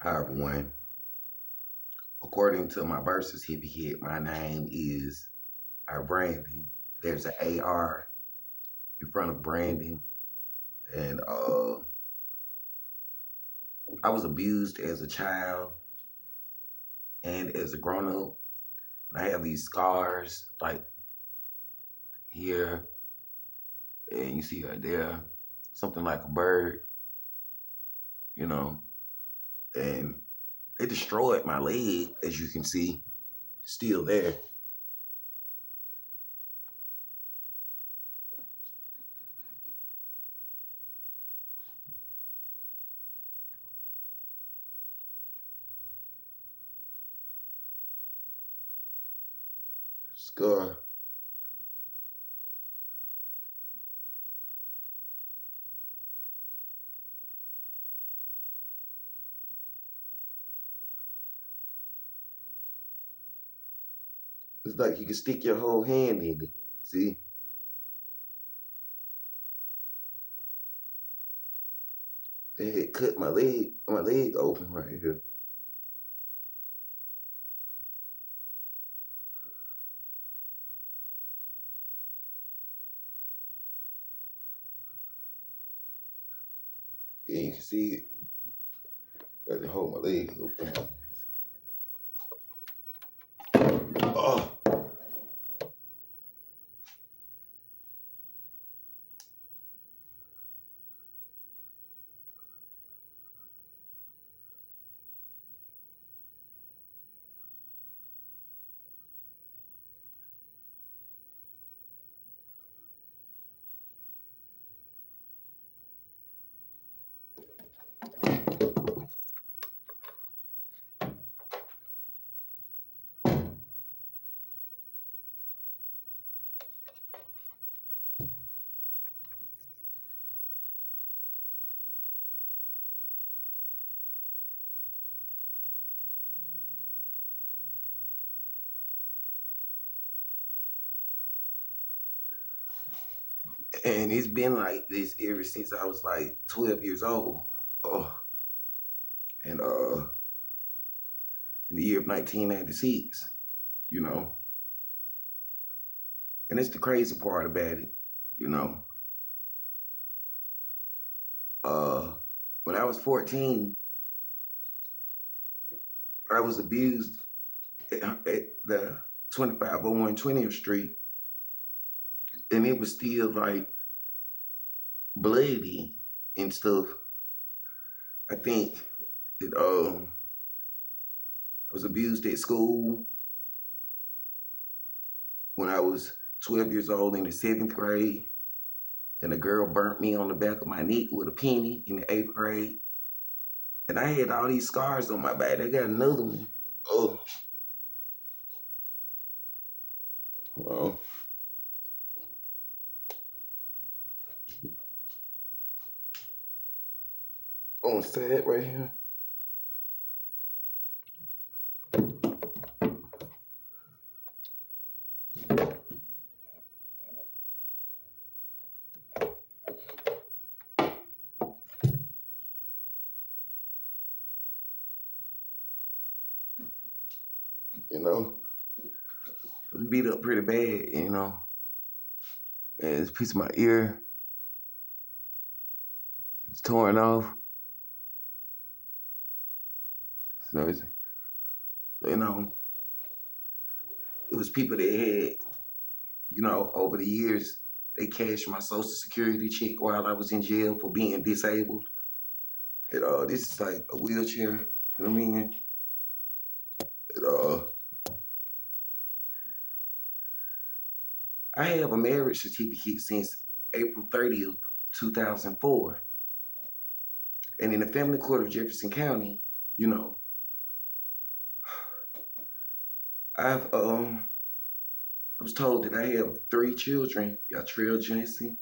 Hi everyone. According to my birth certificate, my name is Brandon. There's an AR in front of Brandon. And I was abused as a child and as a grown-up. And I have these scars like here, and you see right there, something like a bird, you know. And they destroyed my leg, as you can see, still there. Scar. It's like you can stick your whole hand in it. See? They had cut my leg open right here. Yeah, you can see it. Got to hold my leg open. Oh. And it's been like this ever since I was like 12 years old. Oh. And in the year of 1996, you know. And it's the crazy part about it, you know. When I was 14, I was abused at the 2501 20th Street. And it was still like bloody and stuff. I think it I was abused at school when I was 12 years old in the 7th grade. And a girl burnt me on the back of my neck with a penny in the 8th grade. And I had all these scars on my back. I got another one. Oh. Well. On the side right here. You know, I was beat up pretty bad, you know. And this piece of my ear is torn off. So, you know, it was people that had, you know, over the years, they cashed my Social Security check while I was in jail for being disabled. And this is like a wheelchair, you know what I mean? And I have a marriage certificate since April 30th, 2004. And in the family court of Jefferson County, you know, I was told that I have 3 children, Yatrell Jensen,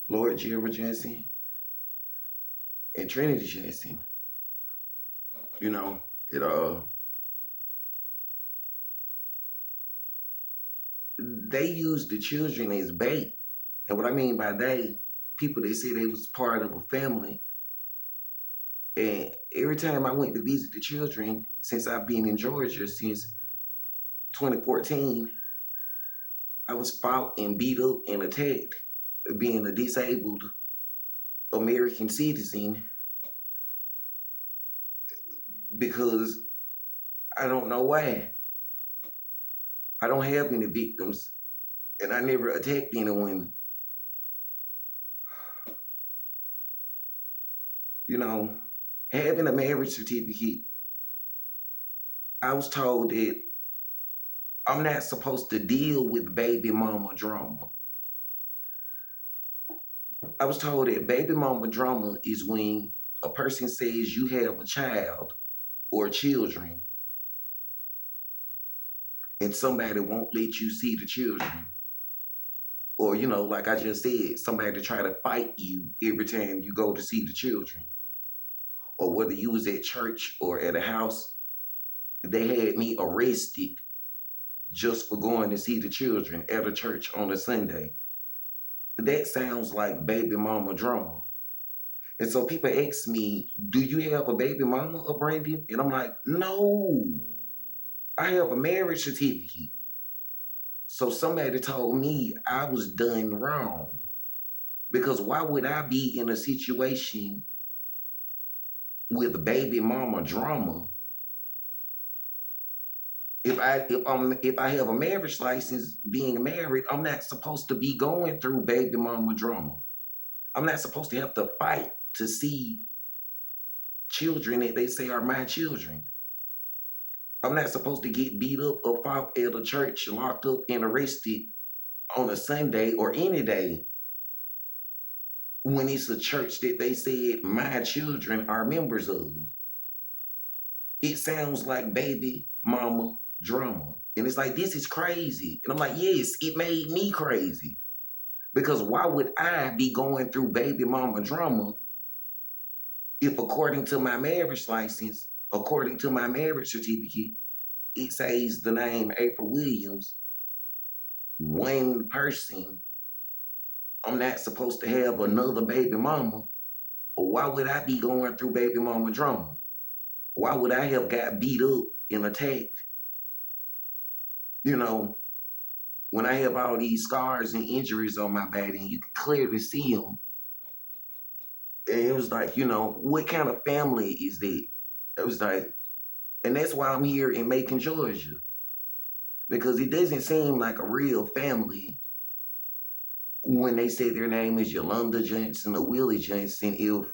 Lord Gerald Jensen, and Trinity Jensen. You know, they used the children as bait. And what I mean by they, people that said they was part of a family, And every time I went to visit the children, since I've been in Georgia since 2014, I was fought and beat up and attacked being a disabled American citizen because I don't know why. I don't have any victims and I never attacked anyone. You know, having a marriage certificate, I was told that I'm not supposed to deal with baby mama drama. I was told that baby mama drama is when a person says you have a child or children and somebody won't let you see the children. Or, you know, like I just said, somebody to try to fight you every time you go to see the children. Or whether you was at church or at a house, they had me arrested just for going to see the children at a church on a Sunday. That sounds like baby mama drama. And so people ask me, do you have a baby mama, Brandon? And I'm like, no, I have a marriage certificate. So somebody told me I was done wrong. Because why would I be in a situation with baby mama drama if I have a marriage license being married? I'm not supposed to be going through baby mama drama. I'm not supposed to have to fight to see children that they say are my children. I'm not supposed to get beat up or fought at a church, locked up and arrested on a Sunday or any day when it's a church that they said my children are members of. It sounds like baby mama drama. And it's like, this is crazy. And I'm like, yes, it made me crazy. Because why would I be going through baby mama drama if according to my marriage license, according to my marriage certificate, it says the name April Williams, one person, I'm not supposed to have another baby mama? Or why would I be going through baby mama drama? Why would I have got beat up and attacked? You know, when I have all these scars and injuries on my body and you can clearly see them. And it was like, you know, what kind of family is that? It was like, and that's why I'm here in Macon, Georgia. Because it doesn't seem like a real family when they say their name is Yolanda Johnson or Willie Johnson. If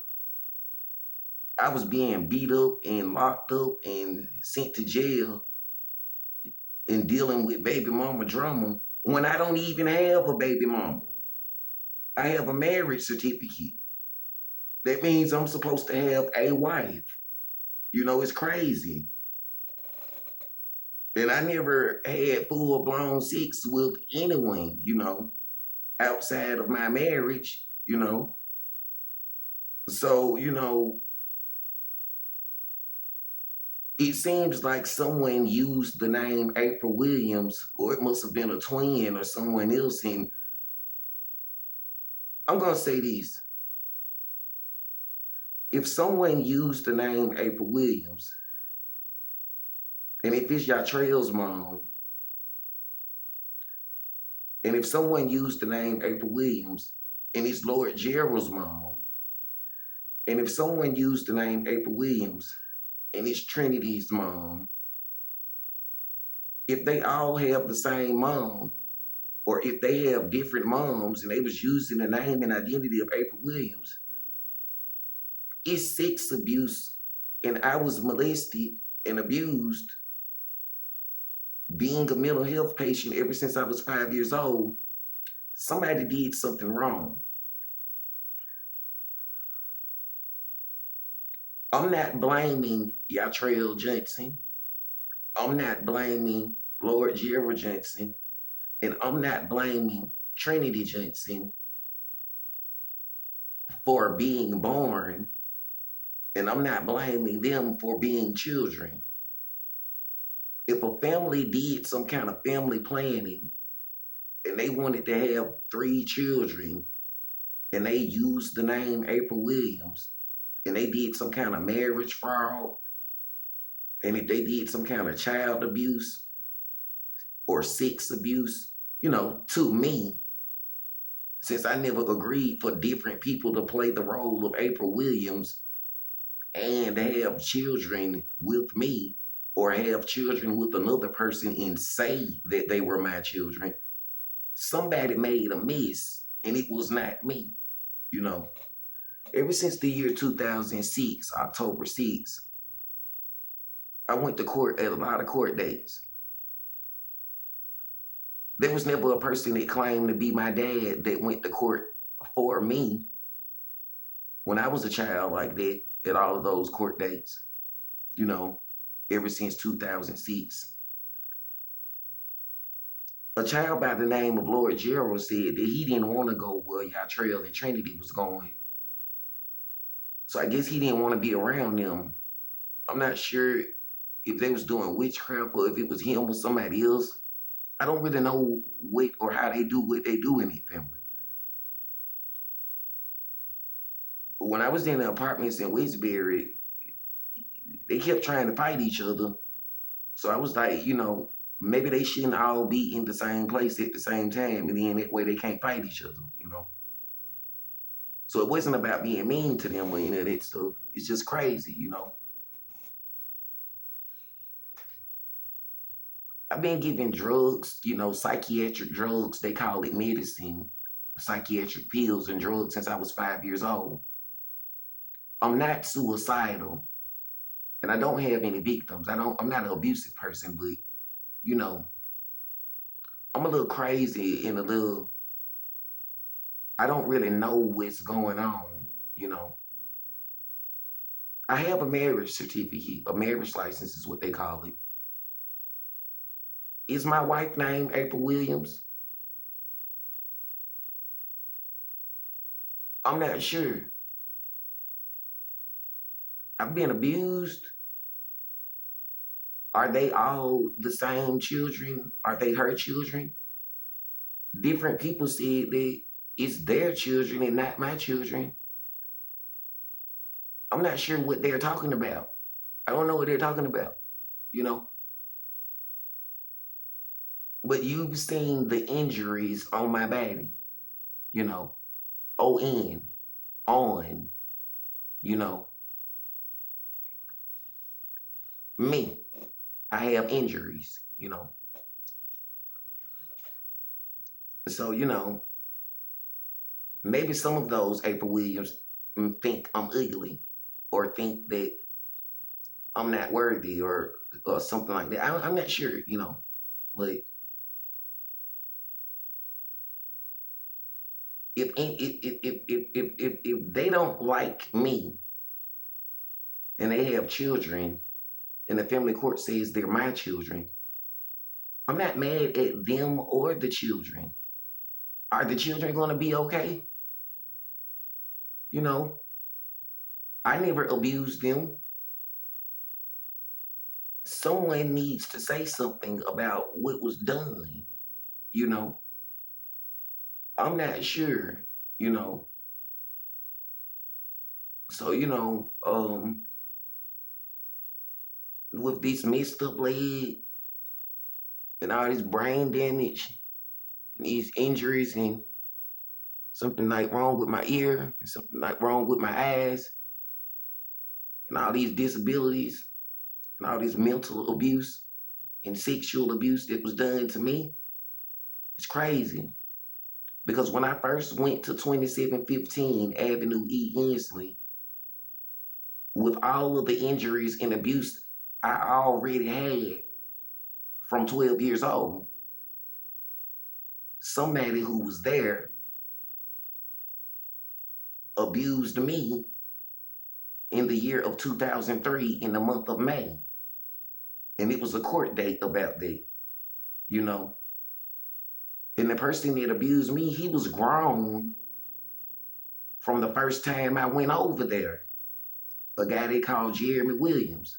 I was being beat up and locked up and sent to jail and dealing with baby mama drama when I don't even have a baby mama. I have a marriage certificate. That means I'm supposed to have a wife. You know, it's crazy. And I never had full-blown sex with anyone, you know, outside of my marriage, you know. So, you know, it seems like someone used the name April Williams, or it must have been a twin or someone else. And I'm going to say this. If someone used the name April Williams, and if it's Yatrail's mom, and if someone used the name April Williams, and it's Lord Gerald's mom, and if someone used the name April Williams, and it's Trinity's mom, if they all have the same mom, or if they have different moms and they was using the name and identity of April Williams, it's sex abuse, and I was molested and abused being a mental health patient ever since I was 5 years old. Somebody did something wrong. I'm not blaming Yatrail Johnson. I'm not blaming Lord Gerald Johnson. And I'm not blaming Trinity Johnson for being born. And I'm not blaming them for being children. If a family did some kind of family planning and they wanted to have 3 children and they used the name April Williams and they did some kind of marriage fraud, and if they did some kind of child abuse or sex abuse, to me, since I never agreed for different people to play the role of April Williams and have children with me or have children with another person and say that they were my children, somebody made a mess and it was not me. Ever since the year 2006, October 6th, I went to court at a lot of court dates. There was never a person that claimed to be my dad that went to court for me when I was a child like that at all of those court dates, ever since 2006. A child by the name of Lord Gerald said that he didn't want to go where Yatrell and Trinity was going. So I guess he didn't want to be around them. I'm not sure if they was doing witchcraft or if it was him or somebody else. I don't really know what or how they do what they do in their family. When I was in the apartments in Westbury, they kept trying to fight each other. So I was like, maybe they shouldn't all be in the same place at the same time, and then that way they can't fight each other, So it wasn't about being mean to them or any of that stuff. It's just crazy, I've been given drugs, psychiatric drugs. They call it medicine, psychiatric pills and drugs since I was 5 years old. I'm not suicidal, and I don't have any victims. I'm not an abusive person, but, I'm a little crazy and I don't really know what's going on, I have a marriage certificate, a marriage license is what they call it. Is my wife named April Williams? I'm not sure. I've been abused. Are they all the same children? Are they her children? Different people said that it's their children and not my children. I'm not sure what they're talking about. I don't know what they're talking about, But you've seen the injuries on my body, on, me. I have injuries, So, maybe some of those April Williams think I'm ugly or think that I'm not worthy or something like that. I'm not sure, but if they don't like me and they have children and the family court says they're my children, I'm not mad at them or the children. Are the children going to be okay? I never abused them. Someone needs to say something about what was done, I'm not sure, So, with this messed up leg and all this brain damage and these injuries and something like wrong with my ear and something like wrong with my eyes and all these disabilities and all this mental abuse and sexual abuse that was done to me, it's crazy. Because when I first went to 2715 Avenue E. Hensley, with all of the injuries and abuse I already had from 12 years old, somebody who was there abused me in the year of 2003 in the month of May. And it was a court date about that, And the person that abused me, he was grown from the first time I went over there. A guy they called Jeremy Williams.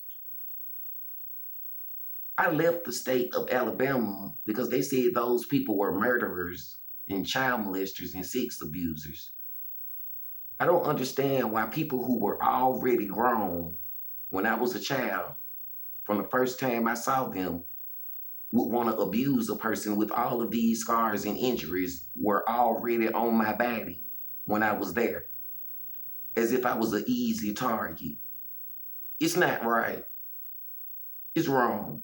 I left the state of Alabama because they said those people were murderers and child molesters and sex abusers. I don't understand why people who were already grown when I was a child, from the first time I saw them, would want to abuse a person with all of these scars and injuries were already on my body when I was there, as if I was an easy target. It's not right. It's wrong.